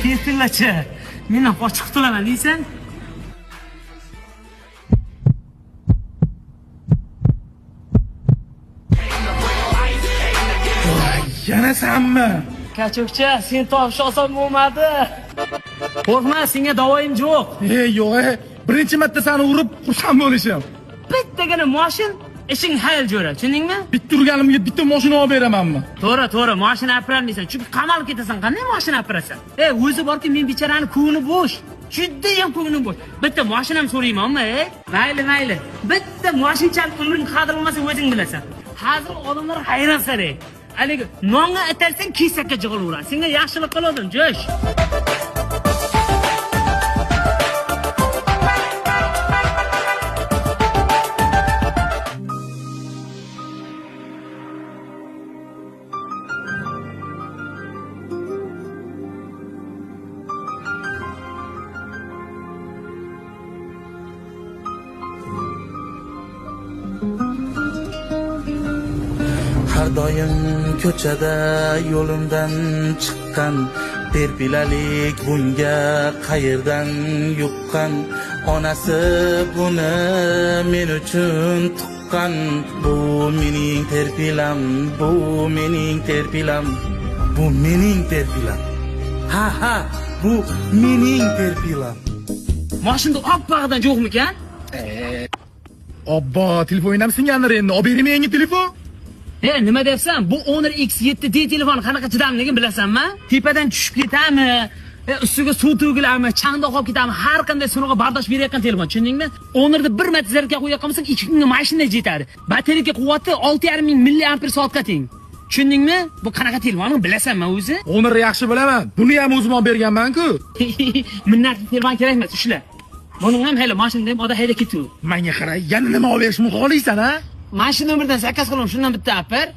Tez-tezlachi. Mendan qochib qutulaman deysan? Yana senmi? Kachukcha, sen topish oson bo'lmadi. Qo'rqma, senga davoyim yo'q. Yo'q, birinchi marta seni urib xursand bo'lishim. Bittagina mashin ishing hayl jo'ra, tushundingmi? Bitta urganimga bitta mashina olib beramanmi? To'g'ri, mashina apirolmaysan. Chunki qamalib ketasan. Qanday mashina apirasan? O'zi borki, men bechorani ko'ngli bo'sh. Judda ham ko'nglim bo'sh. Bitta mashinam so'raymanmi, Mayli. Bitta mashinchalik umring qadrlanmasa o'zing bilasan. Hozir odamlar hayron saray. Haligi nonga atalsang kesakka jig'ilaveradi. Senga yaxshilik qildim, jo'sh. Har doim ko'chada yo'limdan chiqqan terpilalik bunga qayerdan yuqqan onasi buni men uchun tuqqan bu mening terpilam bu mening terpilam bu mening terpilam ha bu mening terpilam Mashinda oppag'idan yo'qmikan? Obbo, telefoningam singandir endi. Olib beraymi yangi telefon? Nima deyapsan? Bu Honor X7D telefon qanaqa chidamligini bilasanmi? Tepadan tushib ketami? Ustiga suv to'kilarmi? Changda qolib ketami? Har qanday sinovga bardosh berayotgan telefon, tushundingmi? Honorda bir marta zaryadga qo'yib qolsang, 2 kunga mashina yetadi. Batareyka quvvati 6500 mAh soatga teng. Tushundingmi? Bu qanaqa telefonni bilasanmi o'zi? Honor yaxshi bilaman. Buni ham o'zim olib berganman-ku. Minnatli telefon kerak emas, ushla. Buning ham hali mashinada ham oda hayda ketdi. Menga qara, yana nima olib berishni xohlaysan, ha? Mashina nomerdan zakaz qilaman, shundan bitta apar.